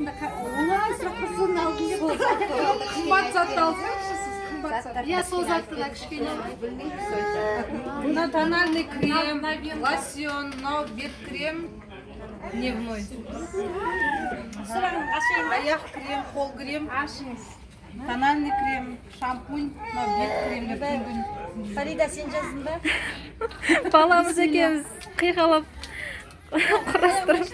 оңай сұраққа соны алып келіп Қымбат затты алсаңызшы сіз, қымбат зат. Иә, сол затты да кішкене. Мына тональный крем, лосьон, мынау бет крем, дневной. Аяқ крем, қол крем, тональный крем, шампунь, мынау бет кремдер күн. Фарида, сен жаздың ба? Баламыз екеуміз қиқалап құрастырып.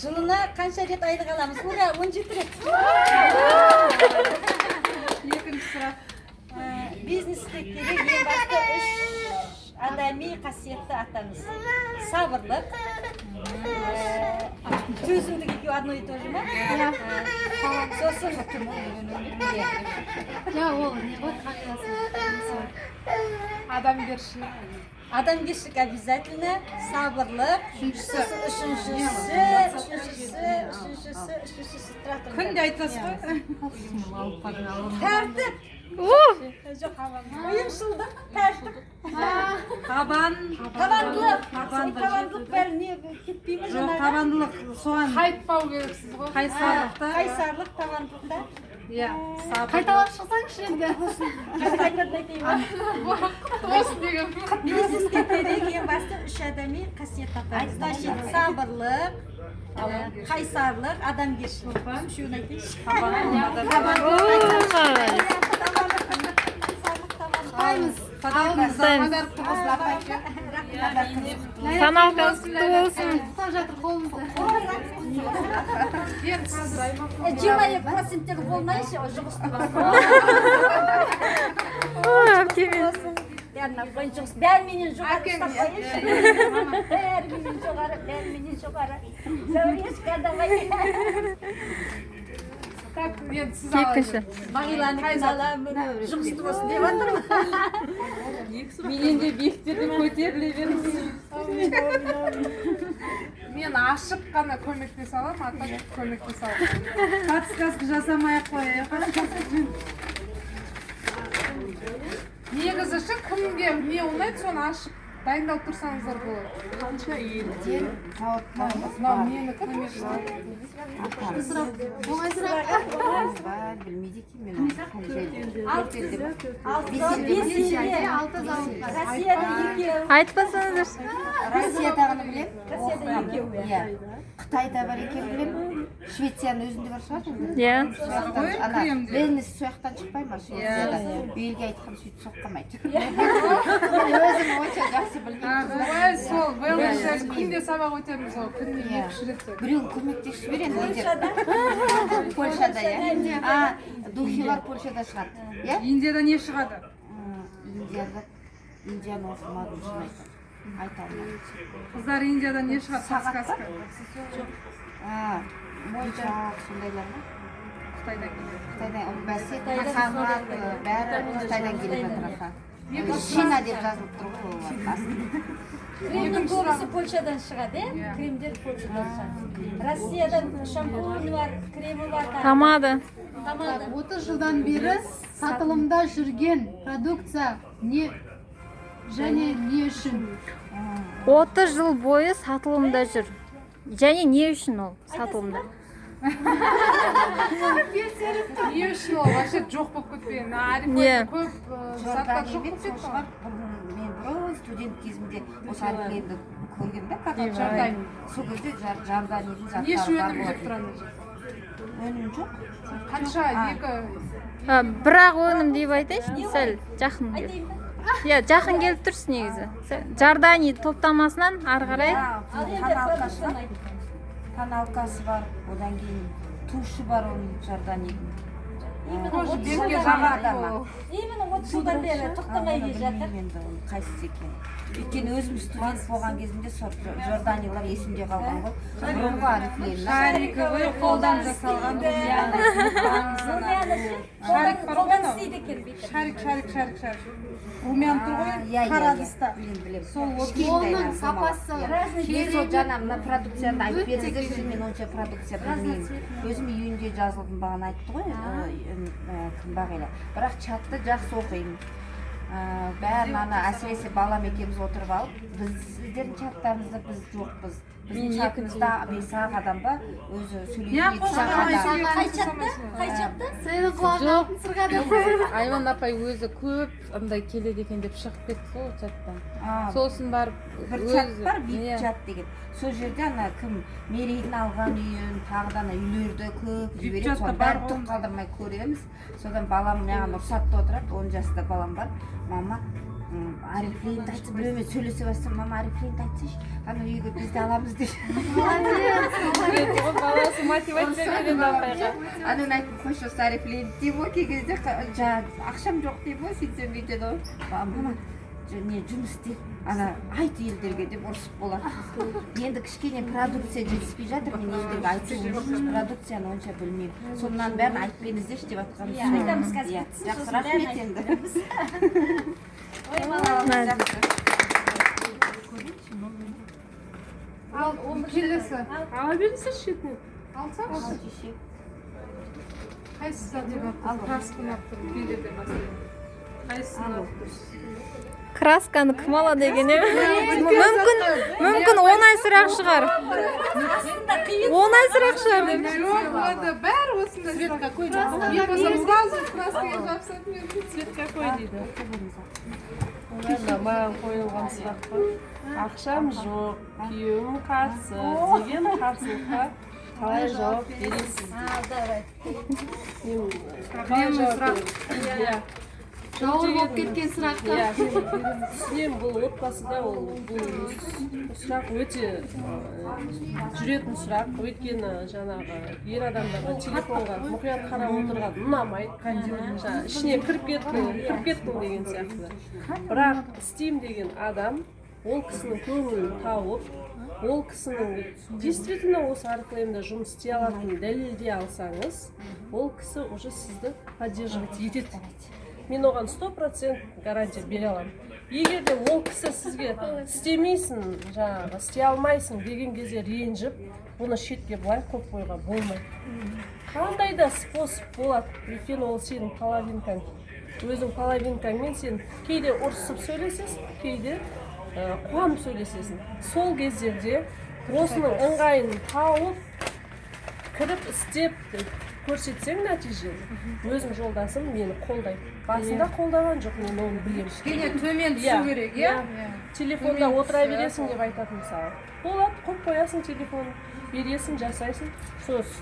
Жылына қанша рет айлық аламыз? Ура, 17 рет. Екінші сұрақ. Бизнесте керек ең басты 3 адами қасиетті атаңыз. Сабырлық, төзімдік екеуі одно и то же ма? Сосын Иә, ол не ғой қағидасы. Адамгершілік. адамгершілік обязательно, сабырлық, үшіншісі Күнде айтасыз ғой. тәртіп. Жоқ, ұйымшылдық, тәртіп. Табандылық бәрі не кетпей ме Жоқ, жаңағы? табандылық соған Қайтпау керексіз ғой. қайсарлықта. Қайсарлық, табандылықта. Иә, сабыр. Қайталап шықсаңызшы енді. Қайтадан айтайын ба? Болсын деген. Бизнеске керек ең басты 3 адами қасиет атаңыз. Значит, сабырлық, қайсарлық, адамгершілік. Үшеуін айтайыншы. Саналқаңыз құтты болсын. Ұстап жатыр қолымызды. 20% болмайыншы, жұмысты бәріменен жоғары ұстап қойыншы. Бәріменен жоғары. Зәурешка давай. Так, енді сіз Екінші. Бағиланыкін аламын, жұмысты болсын деп жатырмын. Менен де биіктерден көтеріле беріңіз. Мен ашып қана көмектесе аламын, ата көмектесе аламын. Подсказка жасамай-ақ қояйық. Негізі ше кімге не ұнайды, соны ашып дайындалып тұрсаңыздар болады. Қанша елден Мынау мені көмек Оңай сұрақ. білмейді екен мен Алты зауыт бар. Россияда екеу. Айтпасаңыздар. Россиядағыны білем. Россияда екеу. Иә. Қытайда бар екен білем. Швецияның өзінде бар шығар енді. Иә. Венес сояқтан шықпай ма Швецияда? Белге айтқан сөйтіп соққамайды. Өзім онша жақсы білмеймін. Ой, сол, велнесте күнде сабақ өтеміз ғой, күнде 2-3 рет. Біреуін көмектесіп беремін. Польшада, иә? Духилар Польшада шығады. Иә? Индияда не шығады? Индияны оқымадым шын айтсам. Айта алмадым. Қыздар Индияда не шығады? Подсказка. Моншақ сондайлар ма? Қытайдан келеді. Қытайдан бәсе сағат бәрі Қытайдан келіп жатыр. Шина деп жазылып тұр ғой ол астында. Кремнің көбісі Польшадан шығады, кремдер Польшадан шығады. Россиядан шампуні бар, кремі бар. Тамада. 30 жылдан бері сатылымда жүрген продукция не және не үшін? 30 жыл бойы сатылымда жүр. Және не үшін ол сатылымда? Не үшін ол вообще жоқ болып кетпеген? Арифлеймде көп заттар жоқ болып кетті ғой. Мен бұрын студент кезімде осы Арифлеймді көргем да, сол кезде Жарданидың Еш заттары бар өнім деп болатын. тұрады. Өнім жоқ. Қанша? Бірақ өнім деп айтайыншы, сәл жақын келіп. Иә, жақын келіп тұрсыз негізі. Жардани топтамасынан ары қарай. Тоналкасы бар, одан кейін тушы бар оның Жарданидың. Тоже бетке жағады ол. Именно 30 жылдан бері тоқтамай келе жатыр. Енді оның қайсысы екен. Өйткені өзім студент болған кезімде Жорданилар есімде қалған ғой. Бұрынғы Арифлеймнен. Шариковый қолдан жасалған. Шарик бар ғой анау? Шарик. Румян тұр ғой, қара ыдыста. Сол Оның сапасы Мен сол жаңа мына продукцияны айтып беріңіздерші, мен онша продукция білмеймін. Өзім июньде жазылдым бағана айтты ғой, кім Бағила. Бірақ чатты жақсы оқимын. Бәрін ана әсіресе балам екеуміз отырып алып, біздердің чаттарымызда біз жоқпыз. Біздің чатымызда 5-ақ адам ба, өзі сөйлейтін Я 2-3 адам. Қай чатта? Сенің құлағың алтын сырға деп Айван апай өзі көп андай келеді екен деп шығып кетті ғой чаттан. А, Сосын барып бір өзі- чат бар, бит Иә. чат деген. Сол жерде ана кім мерейдің алған үйін, тағы да ана үйлерді көп жібереді. чатта Соны бар бәрін ғой. түк қалдырмай көреміз. Содан балам маған рұқсатта отырады, 10 жаста балам бар. Мама, арифлейнді айтшы, біреумен сөйлесе бастасам, мама арифлейнді айтсайшы, ана үйге бізді аламыз деп. Баласы мотивация береді апайға. Анан айтып қойшы осы арифлейнді деймін ғой, кей кезде жаңағы ақшам жоқ деймін ғой, сөйтсем бүйтеді ғой. Мама, не жұмыс істеп, ана айт елдерге деп ұрысып болады. Енді кішкене продукция жетіспей жатыр, мен елдерге айтып продукцияны онша білмеймін. Сонан бәрін айтып беріңіздерші деп жатқаным сол. айтамыз қазір. Иә, жақсы, рахмет енді. Ой, мала. ал келесі Ала беріңіздер шетінен. алсаңшы қайсысы деп красканы алып тұрып билерде бастайды қайсысын алып тұрсыз Красканы кім алады екен мүмкін оңай сұрақ шығар. Оңай сұрақ шығар деп. жоқ онда бәрі осындай цвет какой я болса сразу краскаға жабысатын едім Цвет какой дейді. Маған қойылған сұрақ қой. Ақшам жоқ, күйеуім қарсы деген қарсылыққа қалай жауап бересіз? Қалай жауап бересіз? жауыр болып кеткен сұраққа Түсінемін, бұл отбасыда бұл сұрақ өте жүретін сұрақ. Өйткені жаңағы ер адамдарға телефонға мұқият қарап отырған ұнамайды. Жаңағы ішіне кіріп кеттім деген сияқты. Бірақ істеймін деген адам ол кісінің көңілін тауып, ол кісінің действительно осы арқылы жұмыс істей алатынын дәлелдей алсаңыз, ол кісі уже сізді поддерживать етеді. Мен оған 100% гарантия бере аламын. Егер де ол кісі сізге істемейсің, жаңағы істей алмайсың деген кезде ренжіп, бұны шетке былай қойып қоюға болмайды. Қандай да способ болады, өйткені ол сенің половинкаң. Өзің половинкаңмен сен кейде ұрысып сөйлесесің, кейде қуанып сөйлесесің. Сол кездерде осының ыңғайын тауып, кіріп істеп көрсетсең нәтижелі. Өзім жолдасым мені қолдайды. Басында қолдаған жоқ, мен оны білемін. Кішкене төмен түсу керек, иә? Телефонда отыра бересің деп айтатын мысалы. Болады, қойып қоясың телефонды, бересің, жасайсың. Сөз.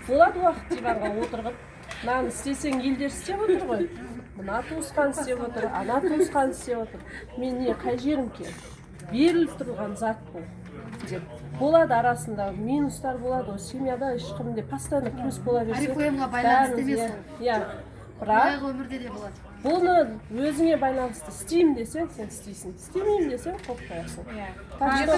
Болады уақыт диванға отырғып, мынаны істесең елдер істеп отыр ғой. Мына туысқан істеп отыр, ана туысқан істеп отыр. Мен не, қай жерім ке? Беріліп тұрған зат бұл. Болады арасында минустар болады, о семьяда ешкімде постоянно плюс бола берсе. Орифлеймға байланысты емес. Иә. баяғы өмірде де болады Бұны өзіңе байланысты істеймін десең, сен істейсің. Істемеймін десең, қойып қоясың.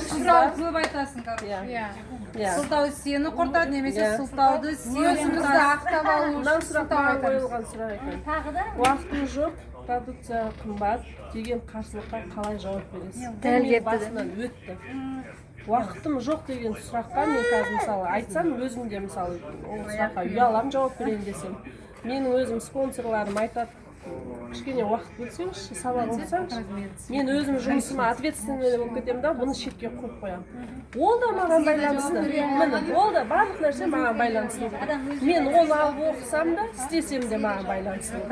Сылтау көп айтасың, Иә. короче. Сылтау сені құртады, немесе сылтауды өзімізді ақтап алу Мынау үшін сұрақ сылтау маған айтамыз. қойылған сұрақ екен. Уақытым жоқ, продукция қымбат деген қарсылыққа қалай жауап бересіз? Дәл Мен кетті. басынан өтті. Уақытым жоқ деген сұраққа мен қазір мысалы айтсам, өзім де мысалы ол сұраққа ұяламын жауап берейін десем. Менің өзім спонсорларым айтады, кішкене уақыт бөлсеңізші, сабақ оқысаңызшы. Мен өзім жұмысыма ответственный болып кетемін да, бұны шетке қойып қоямын. Ол да маған байланысты. Міне, ол да барлық нәрсе маған байланысты. Мен оны алып оқысам да, істесем де маған байланысты.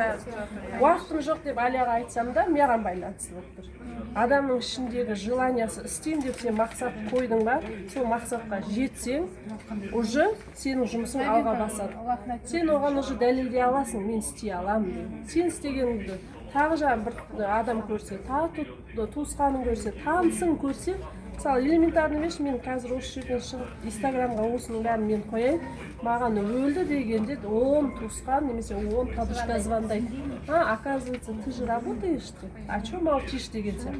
Уақытым жоқ деп Алияға айтсам да, маған байланысты болып тұр. Адамның ішіндегі желаниясы істеймін деп сен мақсат қойдың ба, сол мақсатқа жетсең, уже сенің жұмысың алға басады. Сен оған уже дәлелдей аласың, мен істей аламын деп. Сен істегеніңді тағы жаңа бір адам көрсе, тағы туысқаның көрсе, танысың көрсе, мысалы элементарный вещь, мен қазір осы жерден шығып инстаграмға осының бәрін мен қояйын, маған өлді дегенде 10 туысқан немесе 10 подружка звондайды. Оказывается, ты же работаешь, а что молчишь деген сияқты.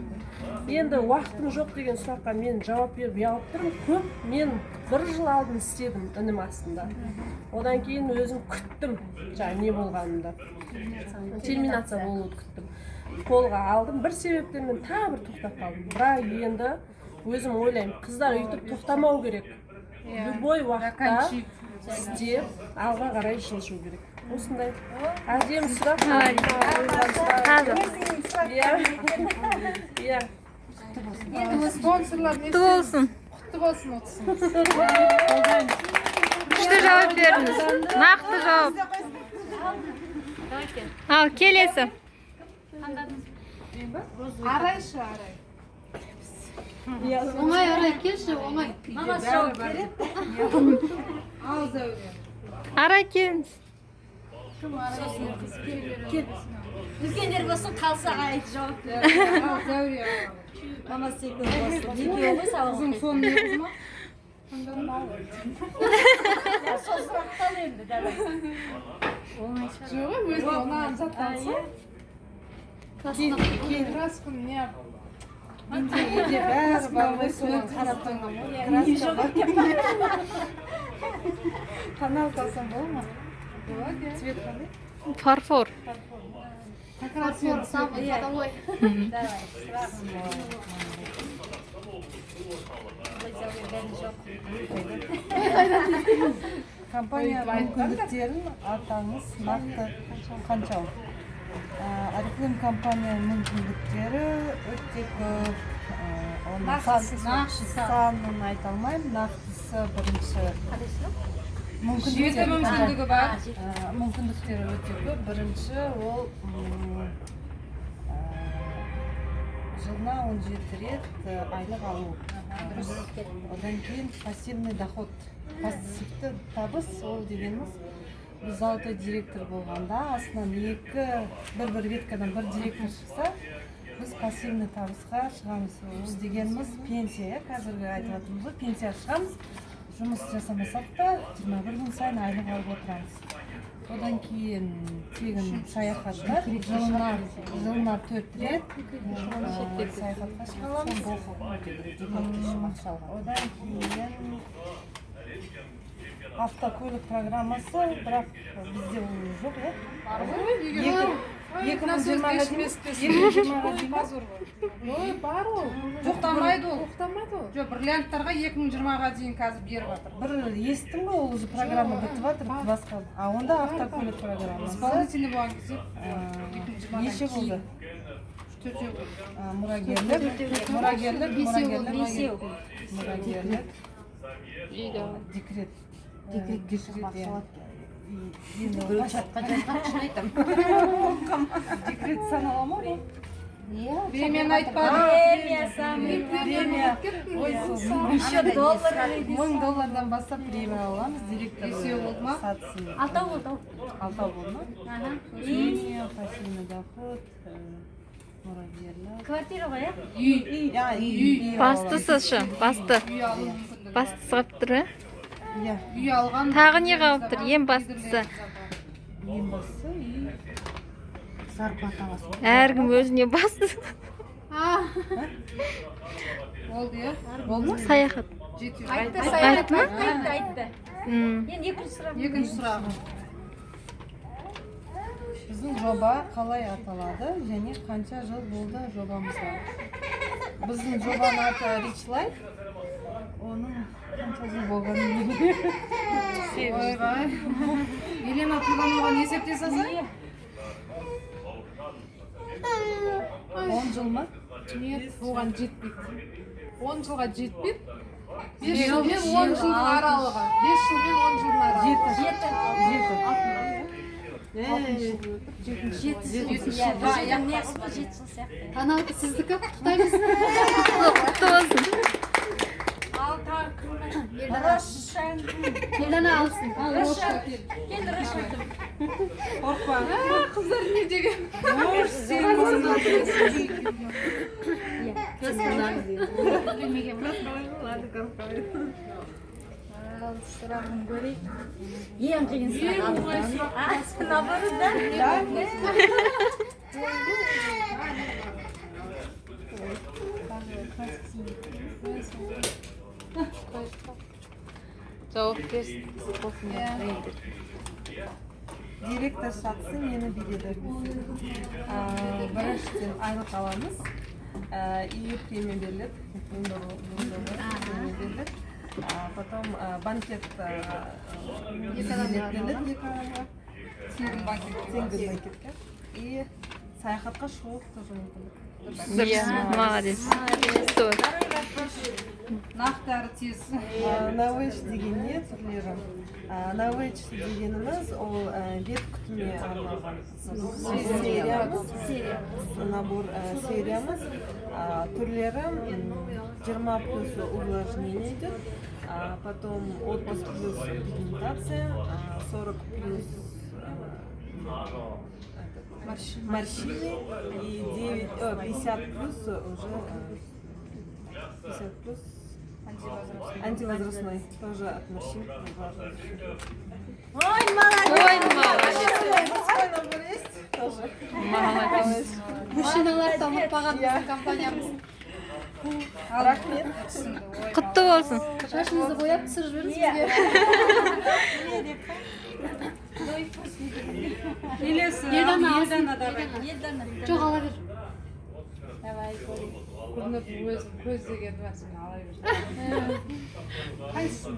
Енді уақытым жоқ деген сұраққа мен жауап беріп ұялып тұрмын. Көп мен 1 жыл алдын істедім інім астында. Одан кейін өзім күттім, жаңа не болғанымда. Терминация болуды күттім. Қолға алдым. Бір себептен мен тағы бір тоқтап қалдым. Бірақ енді өзім ойлаймын, қыздар үйтіп тоқтамау керек. Любой уақытта істеп, алға қарай жылжу керек. Осындай. Әдемі сұрақ. Иә. Спонсорлар құтты болсын. құтты болсын отсын. Күшті жауап бердіңіз. Нақты жауап. Ал, келесі. Арайшы, арай. Оңай арай келші, оңай. Мама жауап береді. Ал Зәуре. Арай келіңіз. Үлкендер болсын, қалса айт жауап береді. Ал Зәуре. Мама секілді болсын. Екеуі ғой сауық. Қызың соны не қыз ма? Сол сұрақтан енді дәл. Жоқ, өзіне ұнаған заттанса. Краскын не? Үйде бәрі бар ғой, соны қарап Канал алсам бола ма? Цвет қандай? Фарфор. Фарфор, самый ходовой. Компания мүмкіндіктерін атаңыз нақты қаншалық? Арифлейм компанияның мүмкіндіктері өте көп. Санын айта алмаймын. Нақтысы бірінші Жеті мүмкіндігі бар. мүмкіндіктері өте көп. Бірінші ол жылына 17 рет айлық алу. Одан кейін пассивный доход. Пассивті табыс ол дегеніміз біз золотой директор болғанда астынан бір веткадан бір директор шықса біз пассивный табысқа шығамыз. Ол дегеніміз пенсия, қазіргі айтып жатырмыз ғой, пенсия шығамыз. Жұмыс жасамасақ та 21 күн сайын айлық алып отырамыз. Одан кейін тегін саяхаттар, жылына 4 рет саяхатқа шығамыз. Одан кейін автокөлік программасы, бірақ бізде ол жоқ, е? 2020-ға дейін Ой, бар ол. тоқтамайды ол. Тоқтамайды ол. Жоқ, бриллианттарға 2020-ға дейін қазір беріп жатыр. Бір естім ғой, ол уже программа бітіп жатыр, басқа. А онда автокөлік программасы. Исполнительный болған кезде Неше болды? төртеу. Мұрагерлік, декрет. Декрет санала ма бұл? Премияны айтпады. Премия самый. Премия. Еще доллар. $1000 бастап премия аламыз. Директор сатысын. Алтау болды. Алтау болды ма? Премия, пассивный доход, мұрагерлік. Квартира ғой, Үй. Бастысы шы, басты. Үй алу мүмкіндігі. Бастысы қалып тұр, ә? Үй алған. Тағы не қалып тұр, ең бастысы. Ең бастысы үй. Зарплата аласың. Әркім өзіне басты. Болды, е? Болды ма? Саяхат. Жетеу. Айтты. Енді екінші сұрақ. Екінші сұрағы. Біздің жоба қалай аталады және қанша жыл болды жобамызға? Біздің жобаның аты Rich Life. Оның қанша жыл болғанын білмеймін. Ойбай. Елена Туғанованы есептей салса? 10 жыл ма? Нет, оған жетпейді. 10 жылға жетпейді. 5 жыл мен 10 жылдың аралығы. 5 жыл мен 10 жылдың аралығы. 7 жыл сияқты. Анау сіздікі құттықтаймыз. Құтты болсын. Рошан. Елена алсын. Рошан. Кел Рошан. Қорқпа. Қыздар не деген? Ал сұрағын көрейік. Ең қиын сұрақ. Наоборот, да? Директор шатысы нені береді? Біріншіден айлық аламыз. Үй премия беріледі. Потом банкет беріледі 2 адамға. Тегін банкетке. И саяхатқа шығу тоже мүмкіндік. Дұрыс, молодец. Что? Нақтары тез. Навыч деген не түрлері? Навыч дегеніміз ол бет күтіміне арналған сериямыз, набор сериямыз. Түрлері 20 плюс увлажнение идет, потом 30 плюс пигментация, 40 плюс морщины и 50 плюс уже 50 плюс антивозрастной, тоже от мужчин. Ой, молодец. Ой, молодец. Мужской набор есть тоже. Молодец. Мужчиналар дамытпаған біздің компаниямыз. Рахмет. Құтты болсын. Шашыңызды бояп түсіріп жіберіңіз бізге. Келесі. Елдана давай. Жоқ, ала бер. Көрініп көз деген бар, сен ала бер. Қайсысын?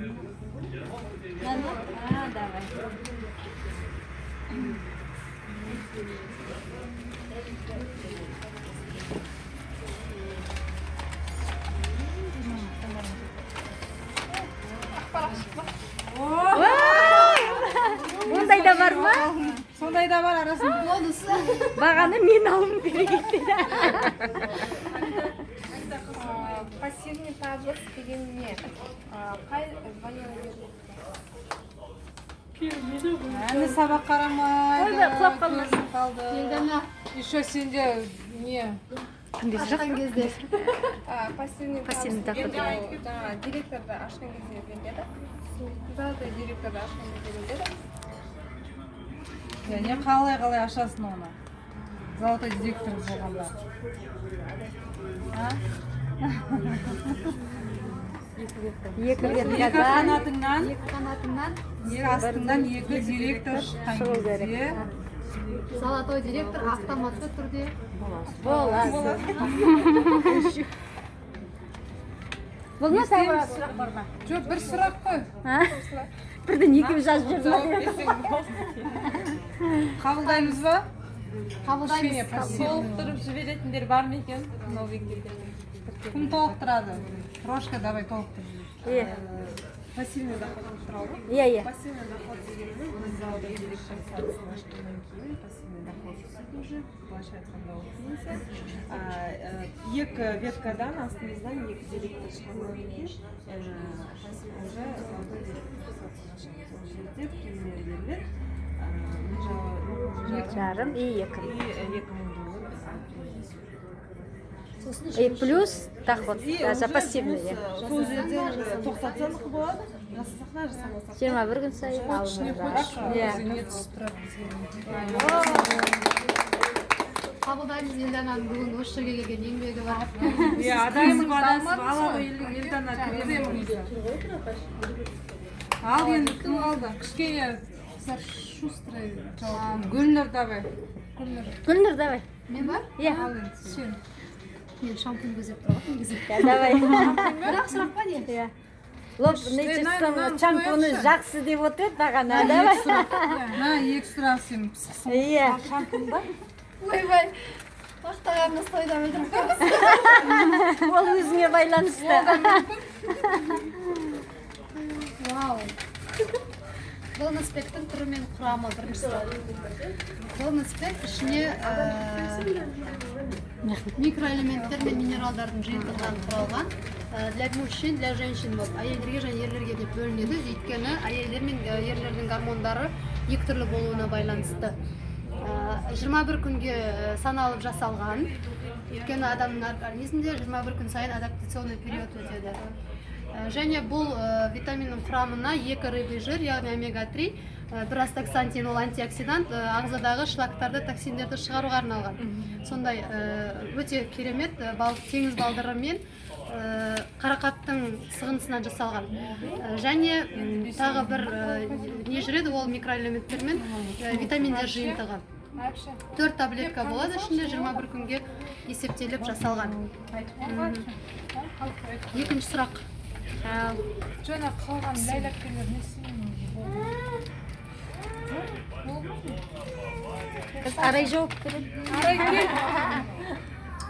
Давай. Бұндай да бар ма? Сондай да бар арасында. Бонус. Бағаны мен алым керек еді. Пассивный табыс деген не? Қай Әні сабақ қарамайды. Ойбай, құлап қалмасын. Елдана. Еще сенде не? ашқан кезде Пассивный пассивный табыс доход. жаңағы директорды ашқан кезде беріледі. Жалпы директорды ашқан кезде беріледі. Не қалай ашасың оны? Золотой директор болғанда. Екі Екі қанатыңнан, Қанатынан екі астыңнан екі директор шыққан кезде золотой директор автоматты түрде Болмаса жоқ, бір сұрақ қой. бірден екеуі жазып жүрді. Қабылдаймыз ба? қабылдаймыз. Толықтырып жіберетіндер бар ма екен? Новенький. Кім толықтырады? Прошка, давай толықтыр. Пассивный доход туралы. Иә. Пассивный доход дегеніміз біз залда директор сатысын ашқаннан кейін пассивный доход түседі уже, площадь қандай пенсия. Екі веткадан астымыздан екі директор шыққаннан кейін уже залда директор сатысын ашамыз. Ол жерде премьер беріледі. Жарым и екі. И 2000 доллар И плюс доход, даже пассивный. сол жерден тоқтатсаңыз болады. Жасасақна жасамасақ. 21 күн сайын алынады. Иә. Қабылдаймыз Елдананың бүгін осы жерге келген еңбегі бар. Елдана ал енді кім қалды? Кішкене шустрый жауап. Гүлнұр давай. Гүлнұр, давай. Мен бар? Иә. Ал енді сен. Мен шампунь көзеп тұрған негізі. Давай. Бірақ сұрақ па не? Иә. Лоп, нечестен шампуны жақсы деп отыр бағана, давай. На, екі сұрақ сен пысықсың. Иә. Ойбай. Ақтағанымыз тойда өлтіріп қоймыз. Ол өзіңе байланысты. Вау. Волноспектің түрі мен құрамы бірінші. Волноспект ішіне микроэлементтер мен минералдардың жиынтығынан құралған. Для мужчин, для женщин болып, әйелдерге және ерлерге деп бөлінеді. Өйткені әйелдер мен ерлердің гормондары екі түрлі болуына байланысты. 21 күнге саналып жасалған. Өйткені адамның организмде 21 күн сайын адаптационный период өтеді. Және бұл витаминнің құрамына 2 рыбий жир, яғни омега-3, бір астаксантин, ол антиоксидант, ағзадағы шлактарды, токсиндерді шығаруға арналған. Сондай өте керемет теңіз балдыры мен қарақаттың сығынысынан жасалған. Және тағы бір не жүреді, ол микроэлементтер мен витаминдер жиынтығы. 4 таблетка болады, ішінде 21 күнге есептеліп жасалған. Екінші сұрақ. Жаңа қалған ләйләккелер не істеймін? Қыз арай жауап береді.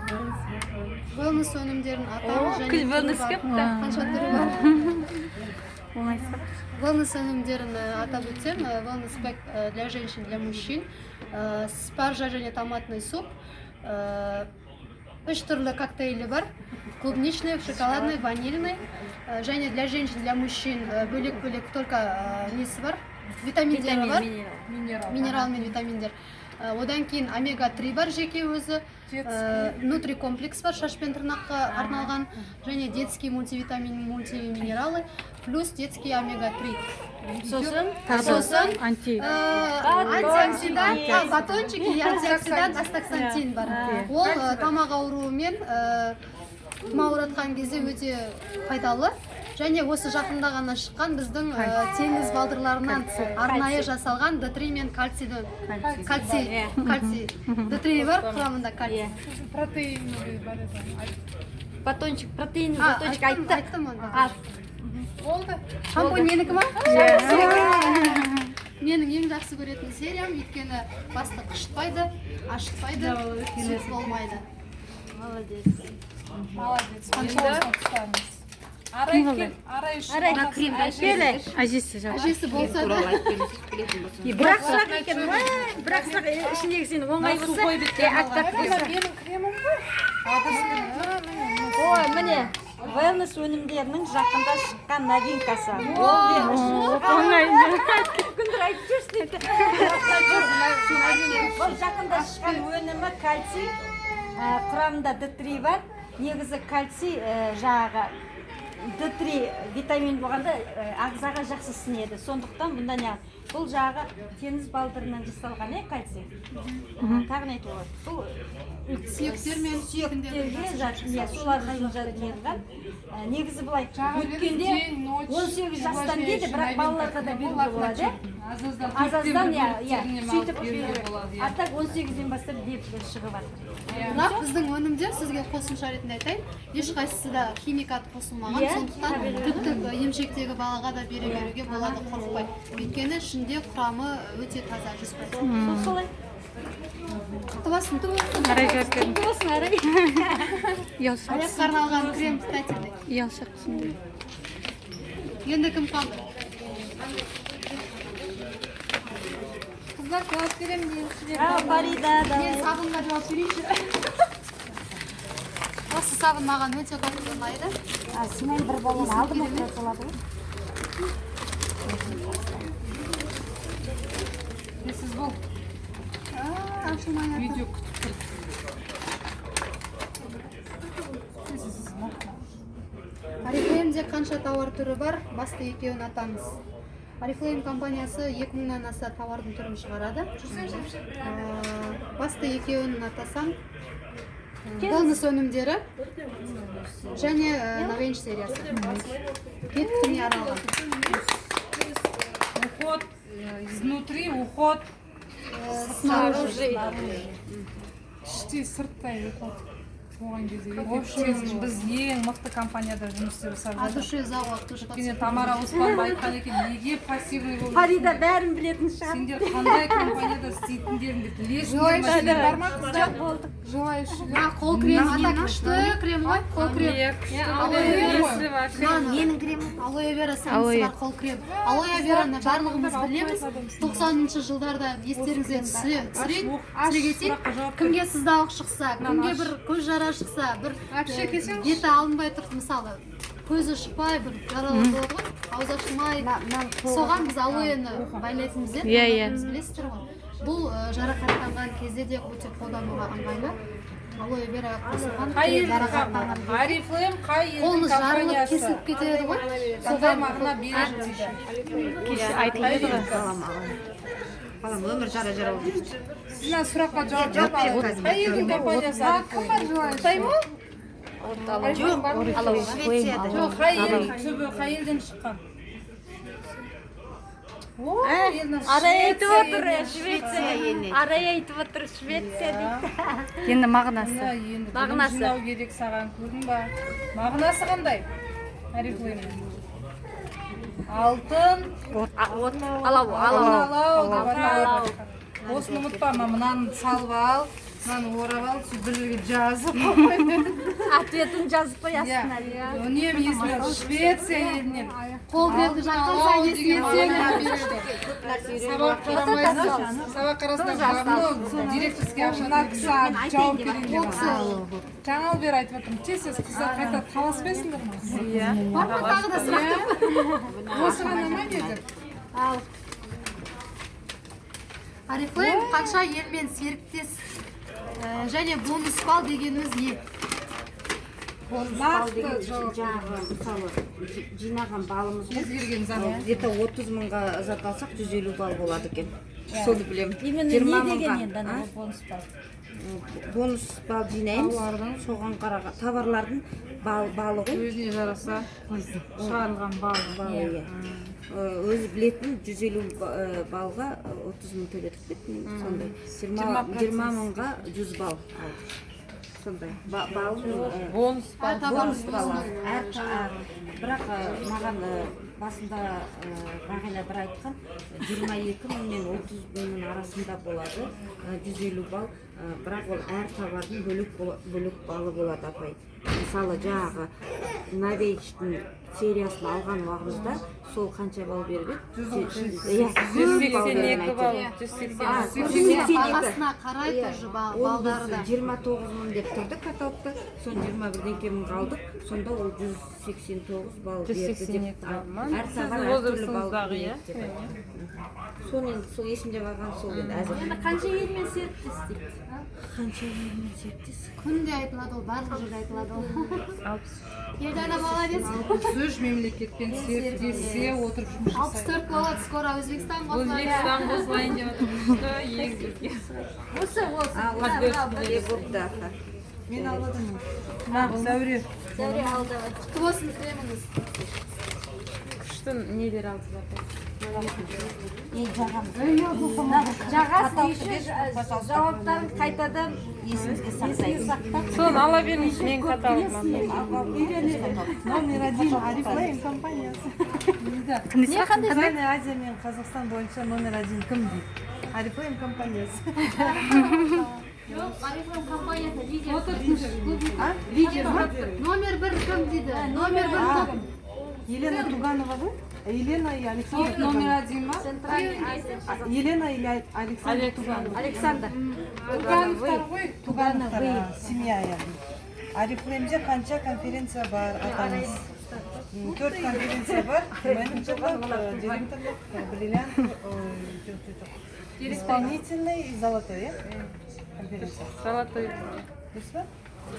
Wellness өнімдерін атау және түрі бар. Қанша түрі бар? Wellness өнімдерін атап өтсем, Wellness Pack для женщин, для мужчин, спаржа және томатный суп, 3 түрлі коктейлі бар, клубничный, шоколадный, ванильный, және для женщин, для мужчин бөлек-бөлек только несі бар, витаминдері бар, минерал мен витаминдер. Одан кейін омега-3 бар жеке өзі, нутрикомплекс бар, шаш пен тырнаққа арналған, және детский мультивитамин, мультиминералы, плюс детский омега-3. Сосын антиоксидант, батончик и антиоксидант астаксантин бар. Ол тамақ ауруымен ауратқан кезде өте пайдалы. Және осы жақында ғана шыққан біздің теңіз балдырларынан арнайы жасалған D3 мен кальций D3 бар, құрамында кальций. Протеин бар еді. Батончик, протеин, батончик айтты. Айттым онда. Болды. Шампунь менікі ма? Менің ең жақсы көретін сериям, өйткені басты қышытпайды, ашытпайды, сүт болмайды. Молодец. Арай үшін. Әжесі болса да. Бірақ сұрақ екен, бірақ сұрақ ішіндегі сен оңай болса, аттап болса. Менің кремім ғой. Ой, міне, wellness өнімдерінің жақында шыққан новинкасы. Күндір айтып жүрсін еді. Бұл жақында шыққан өнімі кальций, құрамында D3 бар. Негізі кальций жаңағы D3 витамин болғанда ағзаға жақсы сіңеді. Сондықтан бұнда не? Бұл жағы теңіз балдырынан жасалған кальций. Тағы не айтуға? Бұл Сүйектер мен сүйектерге солардың жарылған. Негізі былай өткенде 18 жастан дейді, бірақ балаларға да беруге болады. Азаздан сөйтіп беруге. Артақ 18-ден бастап деп шығып жатыр. Бірақ біздің өнімдер, сізге қосымша ретінде айтайын, ешқайсысы да химикат қосылмаған, сондықтан тіпті емшектегі балаға да беруге болады, қорықпай. Өйткені ішінде құрамы өте таза, 100%. Солай. Құтты болсын, Арай жауап бердім. Болсын, Арай. аяққа арналған крем питательный. Енді кім қалды? Қыздар жауап беремін дейсіздер. Фарида да. Мен сабынға жауап берейінші. Осы сабын маған өте қатты ұнайды. Сенен бір баланы алдым оқыра салады ғой. Сіз бол. Ашылмай жатыр. Видео күтіп тұр. Oriflame-де қанша тауар түрі бар, басты екеуін атаңыз. Oriflame компаниясы 2000-нан аса тауардың түрін шығарады. Басты екеуін атасам, wellness өнімдері және Novenge сериясы. Бет күніне арналған. Уход изнутри, уход Снаружи. іште сырттай уход болған кезде. В общем, біз ең мықты компанияда жұмыс істеп От жатырмыз. души зауық души Өйткені Тамара Оспанова айтқан екен, неге пассивный болып Фарида бәрін білетін шығар. сендер қандай компанияда істейтіндеріңді білесіңдер ме? Желающий Бар ма қыздар? Желающий. Қол крем, ата күшті крем ғой, қол крем. Менің кремім. Алоэ вера сіңлісі бар қол крем. Алоэ вераны барлығымыз білеміз. 90-шы жылдарда естеріңізге түсіре кімге сыздауық шықса, кімге бір көз жара шықса, бір беті алынбай тұрып, мысалы, көзі шықпай, бір жаралы болады ғой, ауыз ашылмай. Соған біз алоэны байлайтынбыз еді, білесіздер ғой. Бұл жарақаттанған кезде де өте қолдануға ыңғайлы. Алоэ вера қосылған жарақаттанған кезде. Oriflame қай елдің Қолыңыз жарылып компаниясы? кесіліп кетеді ғой. Қандай мағына береді дейді? Балам өмір жара болып жүрді. Сізден сұраққа жауап беріп алайық. Қай елдің компаниясы? Кім бар желающий? Қытайма? Швецияда. Жоқ, қай ел түбі, қай елден шыққан? Арай айтып отыр, Швеция. Арай айтып отыр, Швеция дейді. Енді мағынасы. Мағынасы. Жинау керек саған, көрдің ба? Мағынасы қандай? Oriflame. Алтын, Алау. алау деп аталады. Осыны ұмытпа, мынаны салып ал. мынаны орап алып сөйтіп бір жерге жазып ответін жазып қоясыңдар иә үнемі есіме Швеция елінен Қол берді жатқан сайын есіне сабақ қарамайсың сабақ қарасында говно директорский ашына кісі жауап берейін деп жаңа бері айтып жатырмын тез қыздар қайта таласпайсыңдар ма иә бар ма тағы да сұрақ осы ғана ма не деп ал Арифлейм қанша елмен серіктес және бонус балл дегеніміз не? нақты жаңағы мысалы жинаған балымыз өзгерген зат где-то 30 мыңға зат алсақ 150 балл болады екен соны білемін именно 20 не мыңға. деген енді ана бонус бар бонус балл жинаймыз соған қараған товарлардың балы ғой өзіне жараса шығарылған бал иә өзі білетін 150 балға 30 мың төледік деп сондай 20 мыңға 100 балл алдық сондай балл бонус бонус балл бірақ маған басында Бағила бір айтқан 22 мың мен 30 мыңның арасында болады 150 балл бірақ ол әр товардың бөлек балы болады апай мысалы жаңағы Новейчтің сериясын алған уақытымызда сол қанша балл беріп еді 182 балл 182 бағасына қарай тоже балдары да 29 мың деп тұрды каталогта соны 21-ден кейін қалдық сонда ол 189 балл берді деп әр товар әртүрлі балл береді деп соны енді сол есімде қалған сол еді әзір қанша елмен серіктес дейді қанша елмен серіктес күнде айтылады ол барлық жерде айтылады ол Елдана молодец 33 мемлекетпен серіктесе отырып жұмыс жасайды 64 болады скоро Өзбекстан қосылады өзбекстан қосылайын деп отырмыз ең бізге осы болыпты аха мен алдым зәуре зәуре алды құтты болсын тілейміз күшті нелер алды жатыр жағасы еще жауаптарын қайтадан есімізге сақтап соны ала беріңіз мен каталогыма номер 1 Арифлейм компаниясы Центральная Азия мен Қазақстан бойынша номер 1 кім дейді Арифлейм компаниясы жоқ Арифлейм компаниясы лидер лидер номер 1 кім дейді номер 1 топ Елена Туганова ғой Елена и Александр номер 1 ма Елена или Александр Туганов Александр Тугановтар ғой Тугановтар семья яғни Арифлеймде қанша конференция бар атаңыз 4 конференция бар менеджерлік директорлық бриллиант исполнительный и золотой иә конференция золотой дұрыс па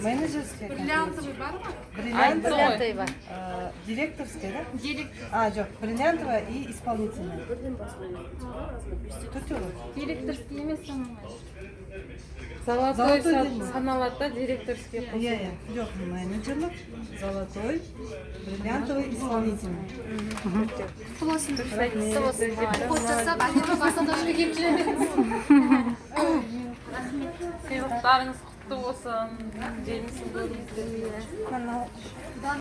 менеджерская бриллиантовый бар ма бриллиантовая директорская да жоқ бриллиантовая и исполнительная төртеу директорский емес Золотой золотой дедім. саналады да директорский иә жоқ менеджерлік золотой бриллиантовый исполнительный құтты болсын ход жасап әдемі басадашқа келіп жүреміз сыйлықтарыңыз құтты болсын жеңісін көріңіздер